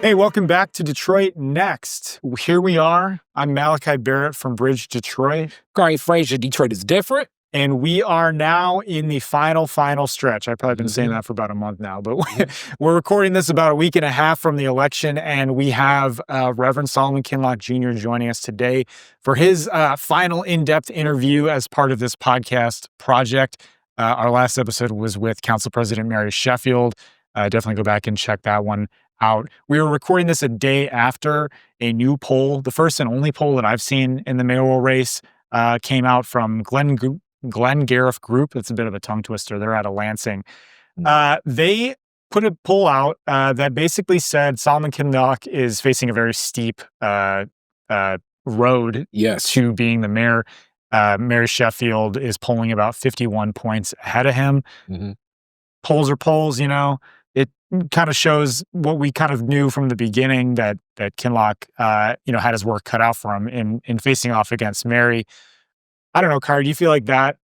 Hey, welcome back to Detroit Next. Here we are. I'm Malachi Barrett from BridgeDetroit. Khary, Frazier, Detroit is different. And we are now in the final stretch. I've probably been saying that for about a month now, but we're recording this about a week and a half from the election, and we have Reverend Solomon Kinloch Jr. joining us today for his final in-depth interview as part of this podcast project. Our last episode was with Council President Mary Sheffield. Definitely go back and check that one out. We were recording this a day after a new poll, the first and only poll that I've seen in the mayoral race, came out from Glengarriff Group. It's a bit of a tongue twister. They're out of Lansing. They put a poll out that basically said Solomon Kinloch is facing a very steep road to being the mayor. Mary Sheffield is polling about 51 points ahead of him. Polls are polls, you know. It kind of shows what we kind of knew from the beginning, that Kinloch, had his work cut out for him in facing off against Mary. I don't know, Khary, do you feel like that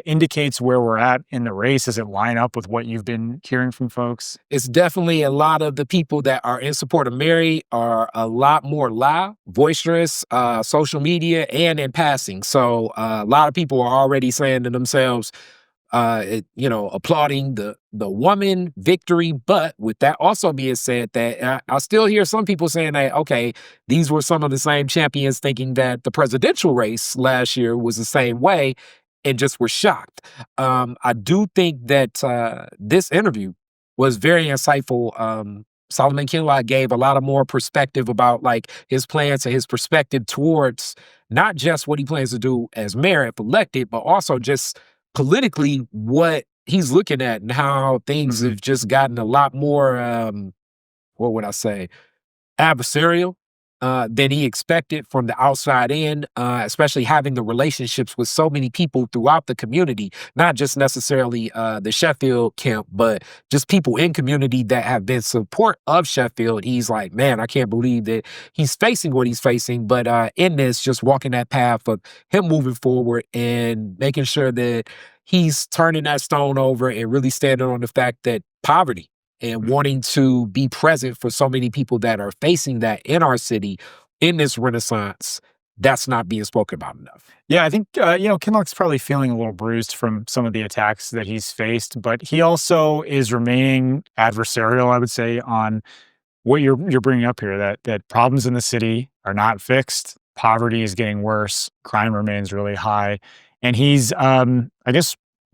indicates where we're at in the race? Does it line up with what you've been hearing from folks? It's definitely a lot of the people that are in support of Mary are a lot more loud, boisterous, social media, and in passing. So a lot of people are already saying to themselves, applauding the woman victory. But with that also being said, that I still hear some people saying that, okay, these were some of the same champions thinking that the presidential race last year was the same way and just were shocked. I do think that this interview was very insightful. Solomon Kinloch gave a lot of more perspective about like his plans and his perspective towards not just what he plans to do as mayor if elected, but also just politically what he's looking at and how things have just gotten a lot more, adversarial than he expected from the outside in, especially having the relationships with so many people throughout the community, not just necessarily the Sheffield camp, but just people in community that have been support of Sheffield. He's like, man, I can't believe that he's facing what he's facing. But in this, just walking that path of him moving forward and making sure that he's turning that stone over and really standing on the fact that poverty and wanting to be present for so many people that are facing that in our city in this renaissance, that's not being spoken about enough. Yeah, I think, Kinloch's probably feeling a little bruised from some of the attacks that he's faced, but he also is remaining adversarial, I would say, on what you're bringing up here, that problems in the city are not fixed, poverty is getting worse, crime remains really high, and he's,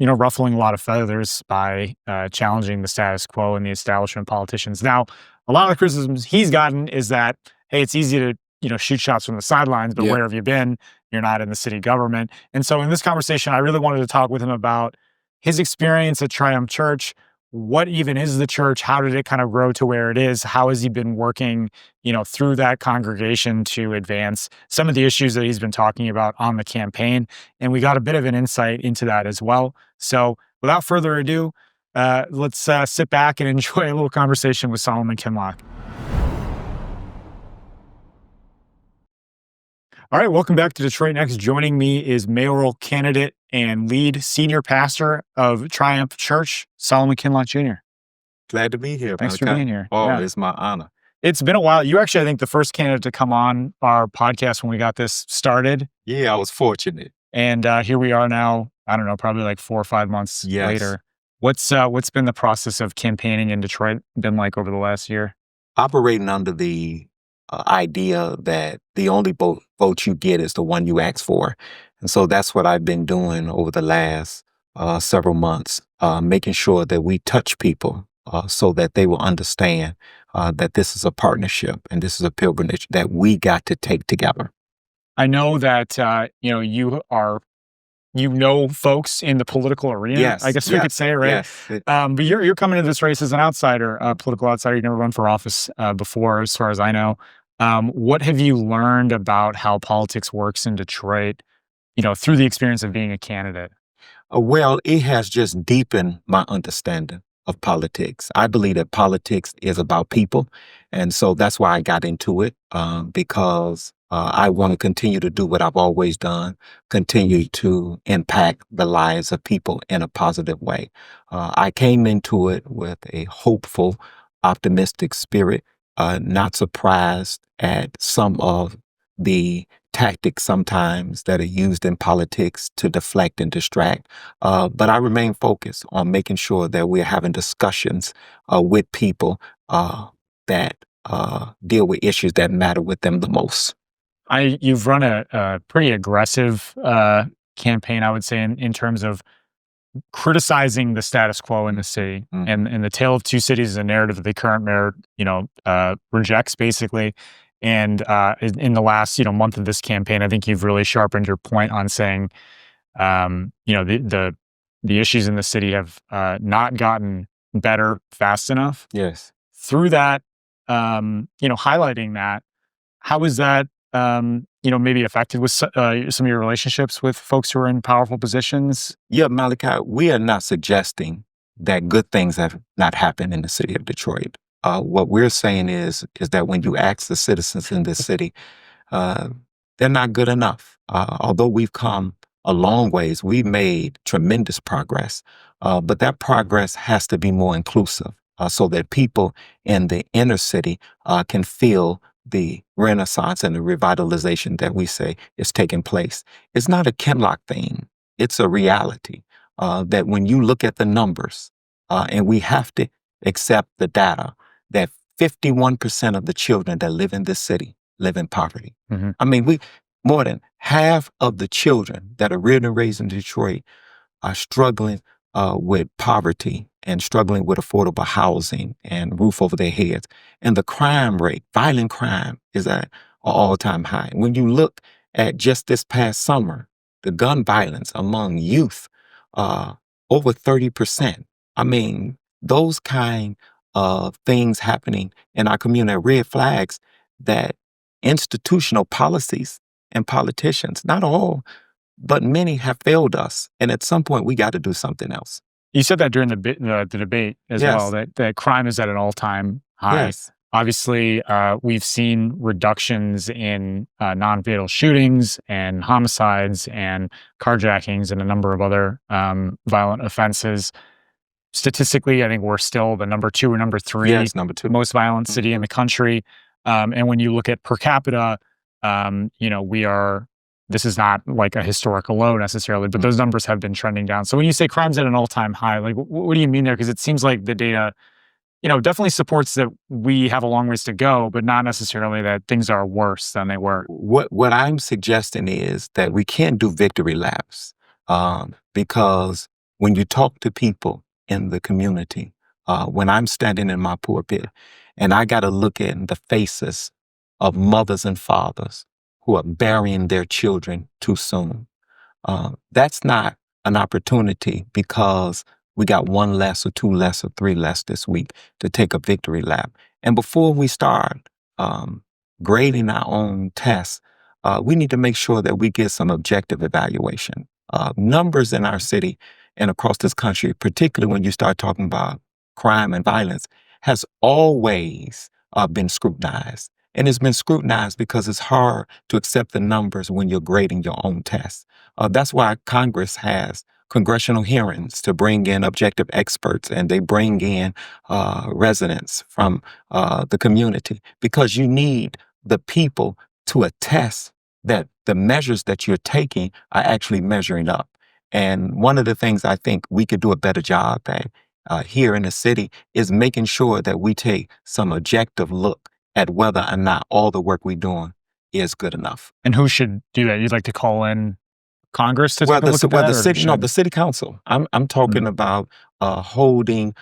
ruffling a lot of feathers by challenging the status quo and the establishment politicians. Now, a lot of the criticisms he's gotten is that, hey, it's easy to, shoot shots from the sidelines, but where have you been? You're not in the city government. And so in this conversation, I really wanted to talk with him about his experience at Triumph Church. What even is the church? How did it kind of grow to where it is? How has he been working, through that congregation to advance some of the issues that he's been talking about on the campaign? And we got a bit of an insight into that as well. So without further ado, let's sit back and enjoy a little conversation with Solomon Kinloch. All right, welcome back to Detroit Next. Joining me is mayoral candidate and lead senior pastor of Triumph Church, Solomon Kinloch Jr. Glad to be here. Thanks for being here. Oh, it's my honor. It's been a while. You actually, I think, the first candidate to come on our podcast when we got this started. Yeah, I was fortunate. And here we are now, I don't know, probably like 4 or 5 months later. What's been the process of campaigning in Detroit been like over the last year? Operating under the idea that the only vote you get is the one you ask for. And so that's what I've been doing over the last several months, making sure that we touch people so that they will understand that this is a partnership and this is a pilgrimage that we got to take together. I know that, you know folks in the political arena. Yes, I guess we could say, right? Yes. But you're coming into this race as an outsider, a political outsider. You never run for office before, as far as I know. What have you learned about how politics works in Detroit, through the experience of being a candidate? Well, it has just deepened my understanding of politics. I believe that politics is about people. And so that's why I got into it, because I want to continue to do what I've always done, continue to impact the lives of people in a positive way. I came into it with a hopeful, optimistic spirit, not surprised at some of the tactics sometimes that are used in politics to deflect and distract. But I remain focused on making sure that we're having discussions with people that deal with issues that matter with them the most. You've run a pretty aggressive campaign, I would say, in terms of criticizing the status quo in the city. And the Tale of Two Cities is a narrative that the current mayor, rejects basically. And in the last, month of this campaign, I think you've really sharpened your point on saying, the issues in the city have not gotten better fast enough. Yes. Through that, highlighting that, how is that, maybe affected with some of your relationships with folks who are in powerful positions? Yeah, Malachi, we are not suggesting that good things have not happened in the city of Detroit. What we're saying is that when you ask the citizens in this city, they're not good enough. Although we've come a long ways, we've made tremendous progress, but that progress has to be more inclusive so that people in the inner city can feel the renaissance and the revitalization that we say is taking place. It's not a Kinloch thing. It's a reality that when you look at the numbers, and we have to accept the data, that 51% of the children that live in this city live in poverty. Mhm. I mean, more than half of the children that are reared and raised in Detroit are struggling with poverty and struggling with affordable housing and roof over their heads. And the crime rate, violent crime, is at an all-time high. When you look at just this past summer, the gun violence among youth, over 30%. I mean, those kind of things happening in our community are red flags that institutional policies and politicians, not all, but many have failed us. And at some point, we got to do something else. You said that during the debate as well, Yes. that crime is at an all-time high. Yes. Obviously, we've seen reductions in non-fatal shootings and homicides and carjackings and a number of other violent offenses. Statistically, I think we're still the number 2 or number 3 Yes, number 2. most violent city in the country. And when you look at per capita, this is not like a historical low necessarily, but those numbers have been trending down. So when you say crime's at an all-time high, like what do you mean there? Because it seems like the data, definitely supports that we have a long ways to go, but not necessarily that things are worse than they were. What I'm suggesting is that we can't do victory laps because when you talk to people in the community, when I'm standing in my pulpit and I got to look in the faces of mothers and fathers who are burying their children too soon, that's not an opportunity because we got 1 less or 2 less or 3 less this week to take a victory lap. And before we start grading our own tests, we need to make sure that we get some objective evaluation. Numbers in our city and across this country, particularly when you start talking about crime and violence, has always been scrutinized. And it's been scrutinized because it's hard to accept the numbers when you're grading your own tests. That's why Congress has congressional hearings to bring in objective experts, and they bring in residents from the community, because you need the people to attest that the measures that you're taking are actually measuring up. And one of the things I think we could do a better job at here in the city is making sure that we take some objective look at whether or not all the work we're doing is good enough. And who should do that? You'd like to call in Congress to take a look at that? The city council. I'm talking about holding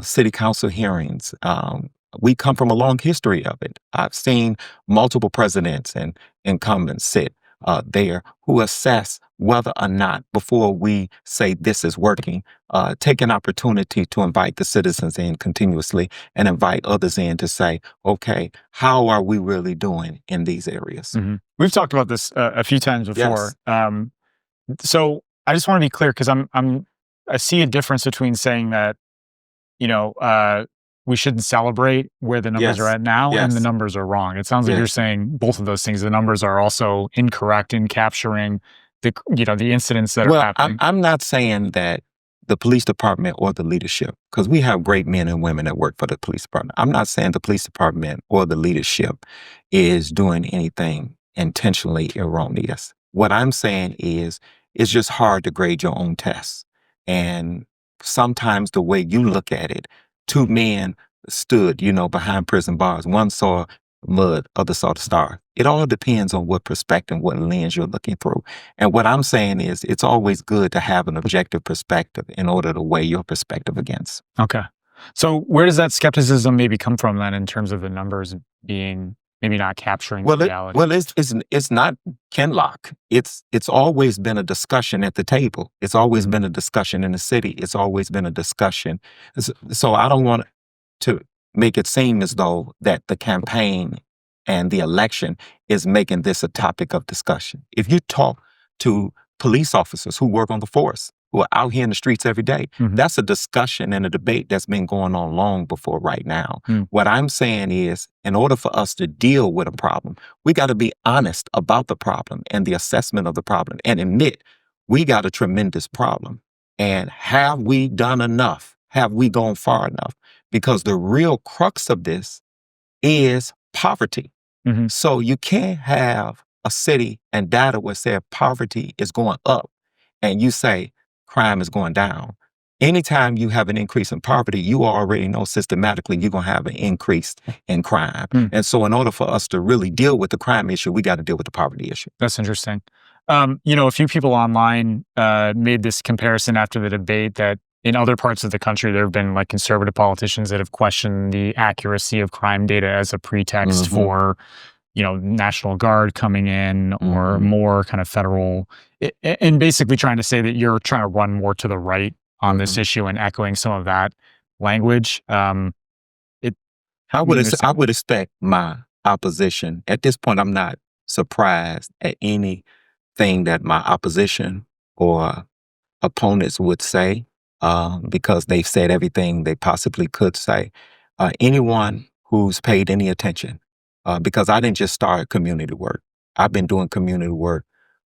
city council hearings. We come from a long history of it. I've seen multiple presidents and incumbents sit there who assess whether or not, before we say this is working, take an opportunity to invite the citizens in continuously and invite others in to say, okay, how are we really doing in these areas? Mm-hmm. We've talked about this a few times before. Yes. So I just want to be clear, because I see a difference between saying that, we shouldn't celebrate where the numbers are at now and the numbers are wrong. It sounds like you're saying both of those things. The numbers are also incorrect in capturing the incidents that are happening. I'm not saying that the police department or the leadership, because we have great men and women that work for the police department. I'm not saying the police department or the leadership is doing anything intentionally erroneous. What I'm saying is it's just hard to grade your own tests. And sometimes the way you look at it, two men stood, behind prison bars. One saw mud, other saw the star. It all depends on what perspective, what lens you're looking through. And what I'm saying is it's always good to have an objective perspective in order to weigh your perspective against. Okay. So where does that skepticism maybe come from then in terms of the numbers being maybe not capturing reality? It's not Kinloch. It's always been a discussion at the table. It's always been a discussion in the city. It's always been a discussion. So I don't want to make it seem as though that the campaign and the election is making this a topic of discussion. If you talk to police officers who work on the force, who are out here in the streets every day, that's a discussion and a debate that's been going on long before right now. What I'm saying is, in order for us to deal with a problem, we got to be honest about the problem and the assessment of the problem and admit we got a tremendous problem. And have we done enough? Have we gone far enough? Because the real crux of this is poverty. So you can't have a city and data where say poverty is going up and you say crime is going down. Anytime you have an increase in poverty, you already know systematically you're going to have an increase in crime. And so in order for us to really deal with the crime issue, we got to deal with the poverty issue. That's interesting. A few people online made this comparison after the debate that in other parts of the country, there have been like conservative politicians that have questioned the accuracy of crime data as a pretext for, National Guard coming in or more kind of federal, and basically trying to say that you're trying to run more to the right on this issue and echoing some of that language. I would expect my opposition. At this point, I'm not surprised at anything that my opposition or opponents would say. Because they've said everything they possibly could say. Anyone who's paid any attention, because I didn't just start community work. I've been doing community work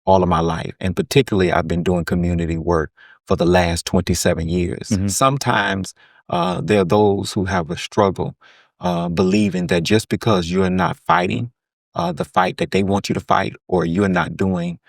all of my life. And particularly, I've been doing community work for the last 27 years. Sometimes there are those who have a struggle believing that just because you're not fighting the fight that they want you to fight, or you're not doing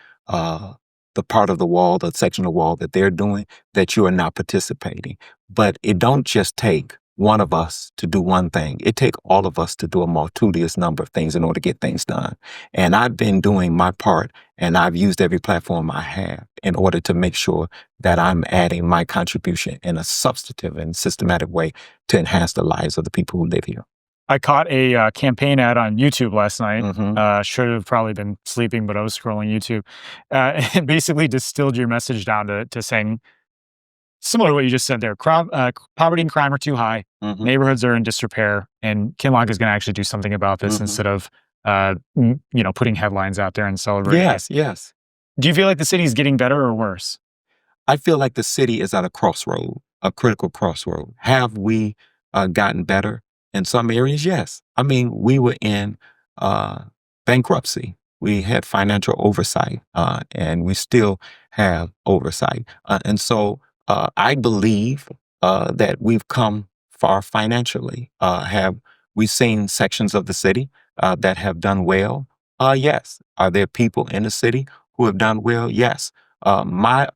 the part of the wall, the section of the wall that they're doing, that you are not participating. But it don't just take one of us to do one thing. It takes all of us to do a multitudinous number of things in order to get things done. And I've been doing my part, and I've used every platform I have in order to make sure that I'm adding my contribution in a substantive and systematic way to enhance the lives of the people who live here. I caught a campaign ad on YouTube last night. Should have probably been sleeping, but I was scrolling YouTube. It basically distilled your message down to saying, similar to what you just said there, poverty and crime are too high, neighborhoods are in disrepair, and Kinloch is going to actually do something about this instead of putting headlines out there and celebrating. Yes. Do you feel like the city is getting better or worse? I feel like the city is at a crossroad, a critical crossroad. Have we gotten better? In some areas, yes. I mean, we were in bankruptcy. We had financial oversight, and we still have oversight. And so I believe that we've come far financially. Have we seen sections of the city that have done well? Yes. Are there people in the city who have done well? Yes. My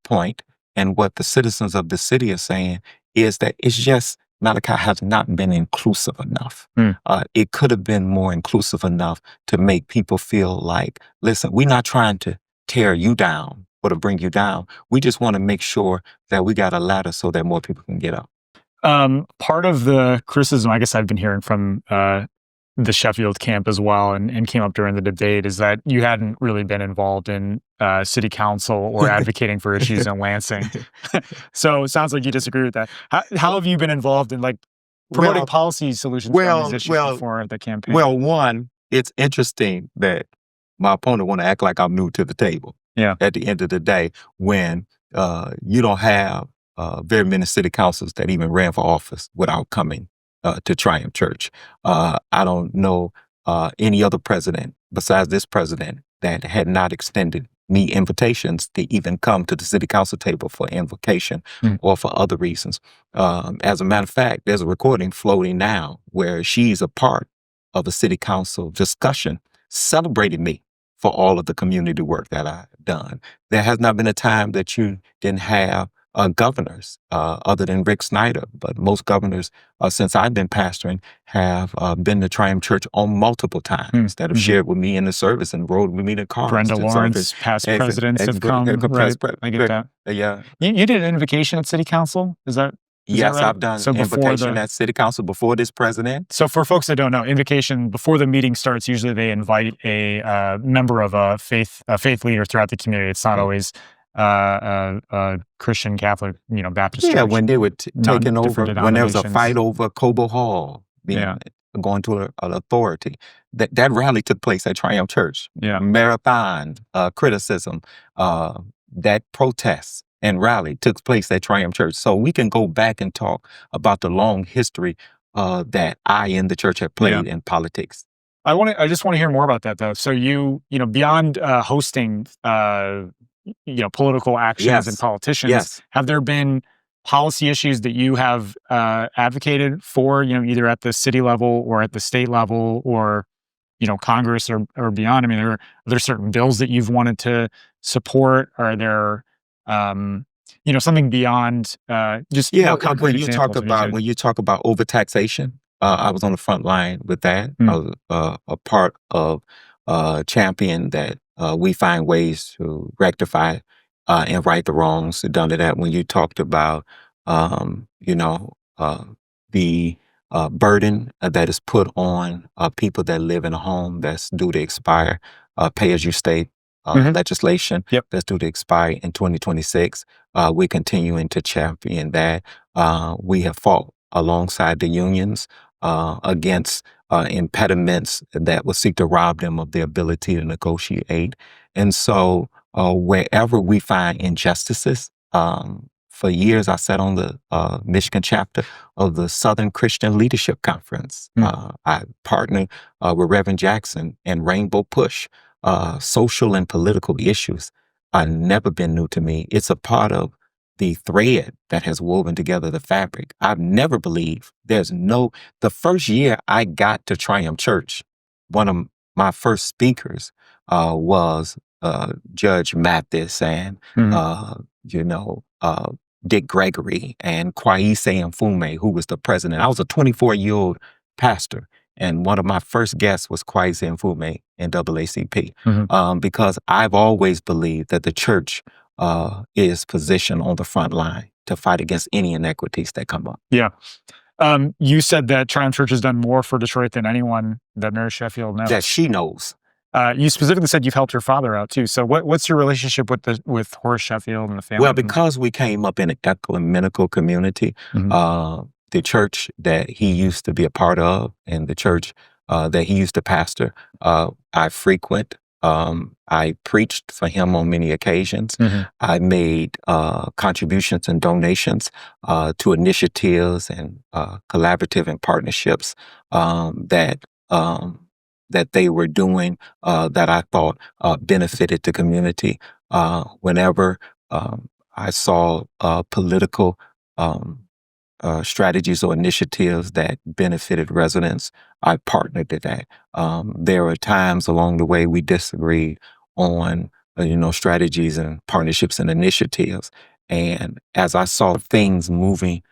point and what the citizens of the city are saying is that it's just Malachi has not been inclusive enough. It could have been more inclusive enough to make people feel like, listen, we're not trying to tear you down or to bring you down. We just want to make sure that we got a ladder so that more people can get up. Part of the criticism, I guess I've been hearing from the Sheffield camp as well, and came up during the debate, is that you hadn't really been involved in city council or advocating for issues in Lansing. So it sounds like you disagree with that. How have you been involved in promoting policy solutions on these issues before the campaign? Well, one, it's interesting that my opponent want to act like I'm new to the table. At the end of the day, when you don't have very many city councils that even ran for office without coming to Triumph Church. I don't know any other president besides this president that had not extended me invitations to even come to the city council table for invocation or for other reasons. As a matter of fact, there's a recording floating now where she's a part of a city council discussion celebrating me for all of the community work that I've done. There has not been a time that you didn't have governors other than Rick Snyder, but most governors since I've been pastoring have been to Triumph Church on multiple times that have shared with me in the service and rode with me in cars. Brenda Lawrence, past presidents have come, right? I get that. Yeah. You did an invocation at city council? Is that Yes, right? I've done invocation at city council before this president. So for folks that don't know, invocation, before the meeting starts, usually they invite a member of a faith leader throughout the community. It's not always Christian, Catholic, Baptist church. Yeah, when they were taking over, when there was a fight over Cobo Hall, going to an authority, that rally took place at Triumph Church. Yeah. Marathon, criticism, that protest and rally took place at Triumph Church. So we can go back and talk about the long history that I and the church have played in politics. I just want to hear more about that though. So beyond hosting political actions and politicians, have there been policy issues that you have advocated for, either at the city level or at the state level or Congress or beyond? I mean, are there certain bills that you've wanted to support? Are there something beyond just when you talk about overtaxation, I was on the front line with that. I was a part of champion that we find ways to rectify and right the wrongs done to that. When you talked about the burden that is put on people that live in a home that's due to expire, pay as you stay legislation that's due to expire in 2026. We're continuing to champion that. We have fought alongside the unions against impediments that will seek to rob them of their ability to negotiate. And so wherever we find injustices, for years I sat on the Michigan chapter of the Southern Christian Leadership Conference. I partnered with Reverend Jackson and Rainbow Push. Social and political issues have never been new to me. It's a part of the thread that has woven together the fabric. I've never believed the first year I got to Triumph Church, one of my first speakers was Judge Mathis and, Dick Gregory and Kwaise Mfume, who was the president. I was a 24-year-old pastor. And one of my first guests was Kwaise Mfume in NAACP, because I've always believed that the church is positioned on the front line to fight against any inequities that come up. Yeah. You said that Triumph Church has done more for Detroit than anyone that Mary Sheffield knows. That she knows. You specifically said you've helped her father out too. So what's your relationship with Horace Sheffield and the family? Well, because we came up in an ecumenical community, the church that he used to be a part of and the church that he used to pastor, I frequent. I preached for him on many occasions. I made contributions and donations to initiatives and collaborative and partnerships that they were doing that I thought benefited the community. Whenever I saw political strategies or initiatives that benefited residents, I partnered to that. There were times along the way we disagreed on, strategies and partnerships and initiatives. And as I saw things moving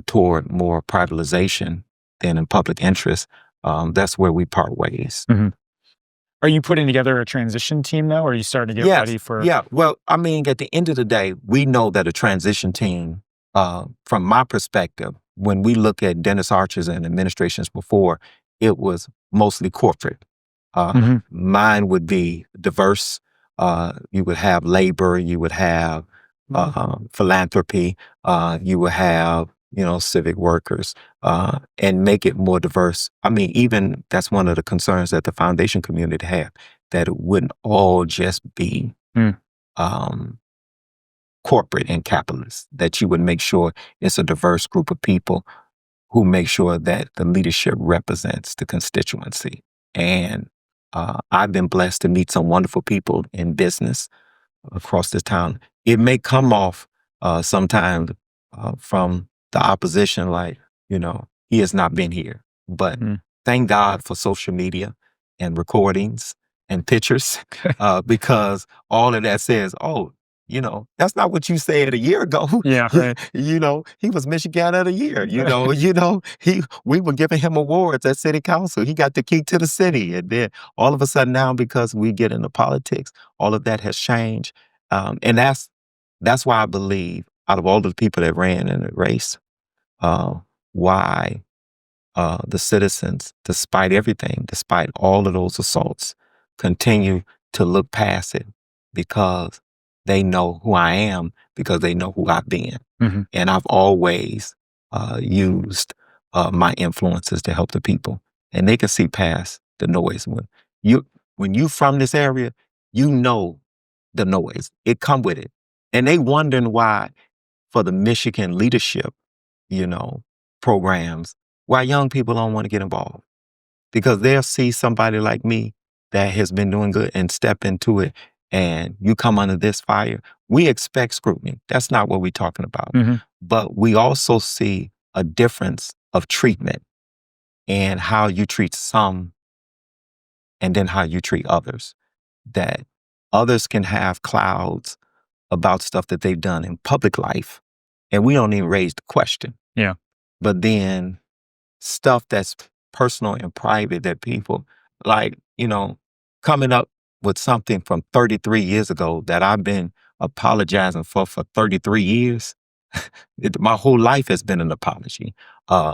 toward more privatization than in public interest, that's where we part ways. Are you putting together a transition team now, or are you starting to get ready for? Yeah. Well, I mean, at the end of the day, we know that a transition team, from my perspective, when we look at Dennis Archer's and administrations before, it was mostly corporate. Mine would be diverse. You would have labor, you would have philanthropy, you would have, civic workers, and make it more diverse. I mean, even that's one of the concerns that the foundation community had, that it wouldn't all just be corporate and capitalist, that you would make sure it's a diverse group of people who make sure that the leadership represents the constituency. And I've been blessed to meet some wonderful people in business across this town. It may come off sometimes from the opposition, like, he has not been here. But thank God for social media and recordings and pictures, because all of that says, oh, that's not what you said a year ago. Yeah, right. He was Michigan of the Year. We were giving him awards at city council. He got the key to the city. And then all of a sudden now, because we get into politics, all of that has changed. And that's why I believe out of all the people that ran in the race, why the citizens, despite everything, despite all of those assaults, continue to look past it because they know who I am, because they know who I've been. Mhm. And I've always used my influences to help the people. And they can see past the noise. When you from this area, you know the noise. It come with it. And they wondering why for the Michigan leadership, programs, why young people don't want to get involved. Because they'll see somebody like me that has been doing good and step into it, and you come under this fire. We expect scrutiny. That's not what we're talking about. Mhm. But we also see a difference of treatment and how you treat some and then how you treat others. That others can have clouds about stuff that they've done in public life, and we don't even raise the question. Yeah. But then stuff that's personal and private that people like, coming up with something from 33 years ago that I've been apologizing for 33 years. My whole life has been an apology,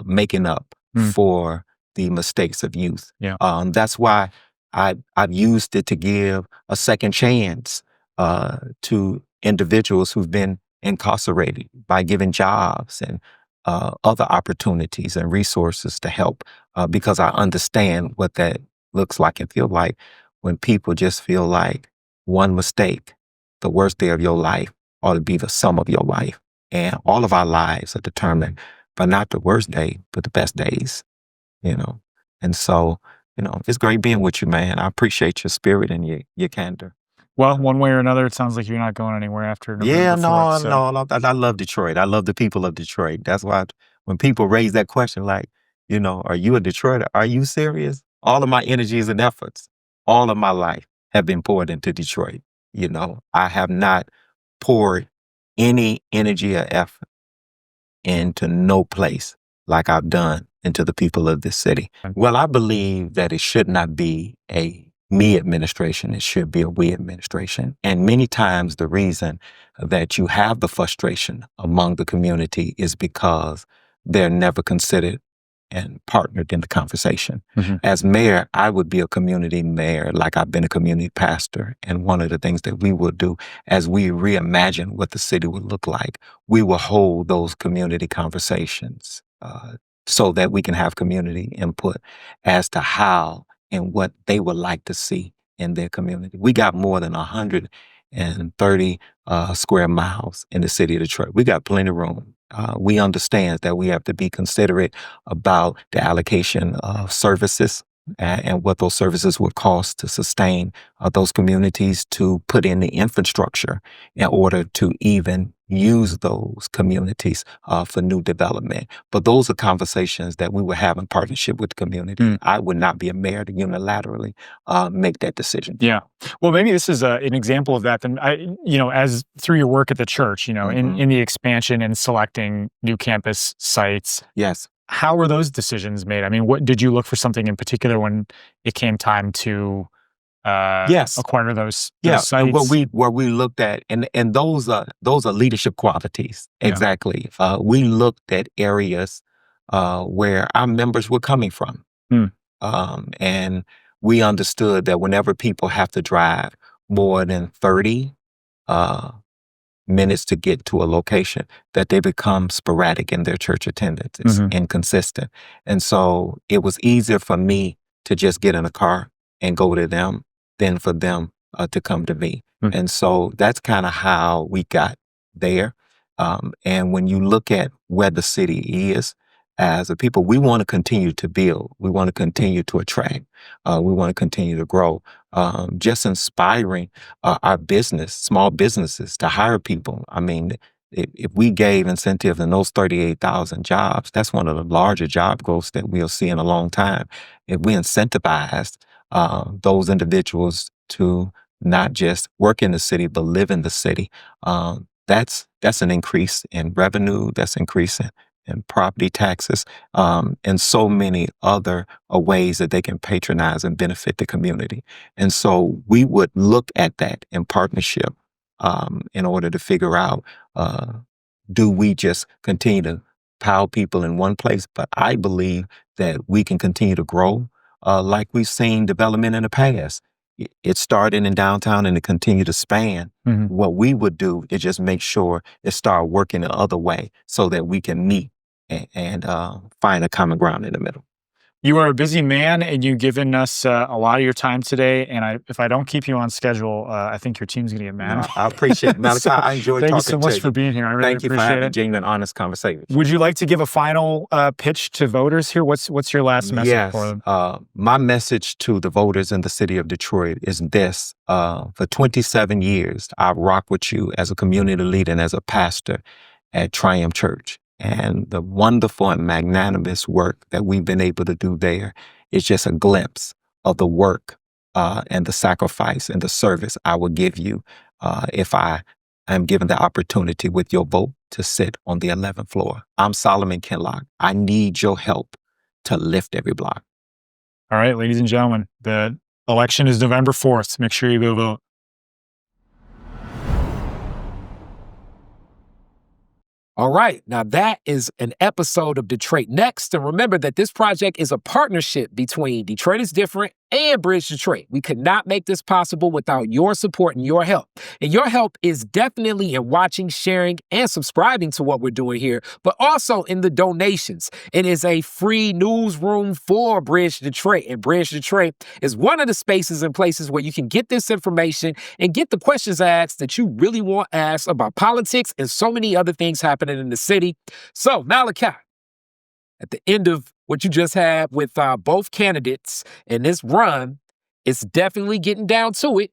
making up for the mistakes of youth. Yeah. That's why I've used it to give a second chance to individuals who've been incarcerated by giving jobs and other opportunities and resources to help, because I understand what that looks like and feel like when people just feel like one mistake, the worst day of your life, ought to be the sum of your life. And all of our lives are determined by not the worst day, but the best days, And so, it's great being with you, man. I appreciate your spirit and your candor. Well, one way or another, it sounds like you're not going anywhere after Yeah, November 4th. no, I love Detroit. I love the people of Detroit. That's why when people raise that question, like, are you a Detroiter? Are you serious? All of my energies and efforts, all of my life have been poured into Detroit. I have not poured any energy or effort into no place like I've done into the people of this city. Well, I believe that it should not be a me administration. It should be a we administration. And many times the reason that you have the frustration among the community is because they're never considered and partnered in the conversation. As mayor, I would be a community mayor, like I've been a community pastor. And one of the things that we will do as we reimagine what the city would look like, we will hold those community conversations so that we can have community input as to how and what they would like to see in their community. We got more than 130 square miles in the city of Detroit. We got plenty of room. We understand that we have to be considerate about the allocation of services and what those services would cost to sustain those communities, to put in the infrastructure in order to even use those communities for new development. But those are conversations that we will have in partnership with the community. I would not be a mayor to unilaterally make that decision. Yeah. Well, maybe this is an example of that. Then, as through your work at the church, in the expansion and selecting new campus sites. Yes. How were those decisions made? I mean, what did you look for something in particular when it came time to acquire those sites? What we looked at, and those are leadership qualities. Yeah. Exactly. We looked at areas where our members were coming from, and we understood that whenever people have to drive more than 30 minutes to get to a location, that they become sporadic in their church attendance. It's inconsistent. And so it was easier for me to just get in a car and go to them than for them to come to me. And so that's kind of how we got there. And when you look at where the city is, as a people, we want to continue to build. We want to continue to attract. We want to continue to grow. Just inspiring our small businesses to hire people. I mean, if we gave incentives in those 38,000 jobs, that's one of the larger job growths that we'll see in a long time. If we incentivized those individuals to not just work in the city, but live in the city, that's an increase in revenue, that's increase in property taxes, and so many other ways that they can patronize and benefit the community. And so we would look at that in partnership in order to figure out, do we just continue to pile people in one place? But I believe that we can continue to grow like we've seen development in the past. It started in downtown and it continued to span. What we would do is just make sure it start working the other way so that we can meet and find a common ground in the middle. You are a busy man, and you've given us a lot of your time today. And if I don't keep you on schedule, I think your team's going to get mad. No, I appreciate it, Malachi. I enjoyed talking to you. Thank you so much for being here. I really Thank you for appreciate having a it. genuine, honest conversation. Would you like to give a final pitch to voters here? What's your last message for them? My message to the voters in the city of Detroit is this. For 27 years, I've rocked with you as a community leader and as a pastor at Triumph Church. And the wonderful and magnanimous work that we've been able to do there is just a glimpse of the work and the sacrifice and the service I will give you if I am given the opportunity with your vote to sit on the 11th floor. I'm Solomon Kinloch. I need your help to lift every block. All right, ladies and gentlemen, the election is November 4th. Make sure you go vote. All right. Now that is an episode of Detroit Next. And remember that this project is a partnership between Detroit is Different and Bridge Detroit. We could not make this possible without your support and your help. And your help is definitely in watching, sharing, and subscribing to what we're doing here, but also in the donations. It is a free newsroom for Bridge Detroit. And Bridge Detroit is one of the spaces and places where you can get this information and get the questions asked that you really want asked about politics and so many other things happening in the city. So, Malachi, at the end of what you just had with both candidates in this run, it's definitely getting down to it.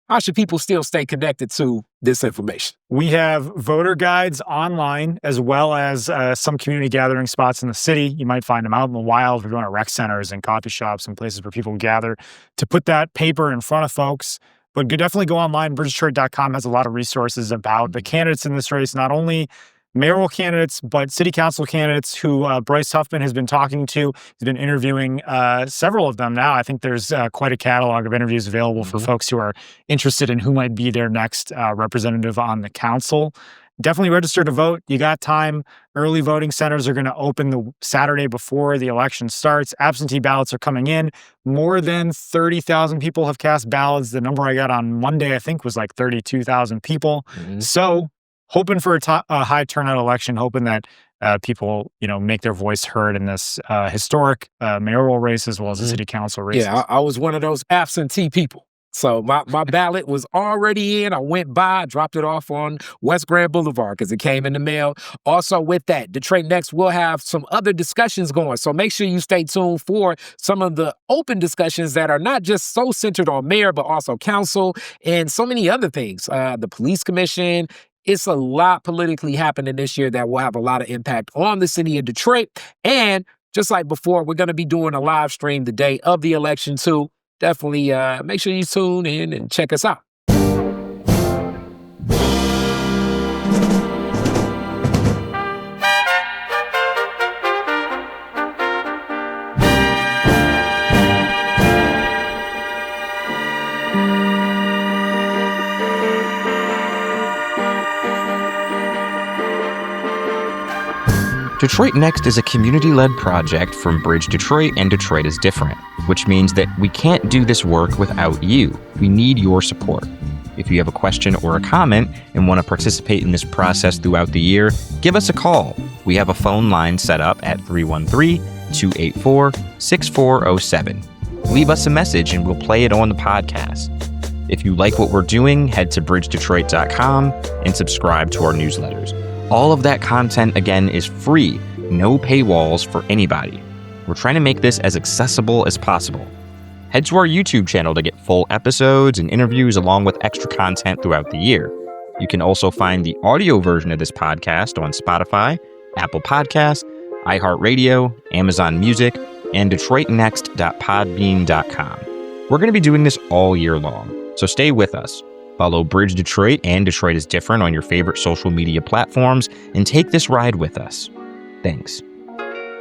How should people still stay connected to this information? We have voter guides online, as well as some community gathering spots in the city. You might find them out in the wild. We're going to rec centers and coffee shops and places where people gather to put that paper in front of folks. But definitely go online. BridgeDetroit.com has a lot of resources about the candidates in this race, not only mayoral candidates, but city council candidates who Bryce Huffman has been talking to. He's been interviewing several of them now. I think there's quite a catalog of interviews available for folks who are interested in who might be their next representative on the council. Definitely register to vote. You got time. Early voting centers are going to open the Saturday before the election starts. Absentee ballots are coming in. More than 30,000 people have cast ballots. The number I got on Monday, I think, was like 32,000 people. So hoping for a high turnout election, hoping that people, make their voice heard in this historic mayoral race as well as the city council race. Yeah, I was one of those absentee people. So my ballot was already in. I went by, dropped it off on West Grand Boulevard because it came in the mail. Also with that, Detroit Next will have some other discussions going. So make sure you stay tuned for some of the open discussions that are not just so centered on mayor, but also council and so many other things. The police commission. It's a lot politically happening this year that will have a lot of impact on the city of Detroit. And just like before, we're going to be doing a live stream the day of the election too. Definitely make sure you tune in and check us out. Detroit Next is a community-led project from Bridge Detroit and Detroit is Different, which means that we can't do this work without you. We need your support. If you have a question or a comment and want to participate in this process throughout the year, give us a call. We have a phone line set up at 313-284-6407. Leave us a message and we'll play it on the podcast. If you like what we're doing, head to bridgedetroit.com and subscribe to our newsletters. All of that content, again, is free no paywalls for anybody. We're trying to make this as accessible as possible. Head to our YouTube channel to get full episodes and interviews along with extra content throughout the year. You can also find the audio version of this podcast on Spotify, Apple Podcasts, iHeartRadio, Amazon Music, and DetroitNext.podbean.com. We're going to be doing this all year long, so stay with us. Follow Bridge Detroit and Detroit is Different on your favorite social media platforms and take this ride with us. Thanks.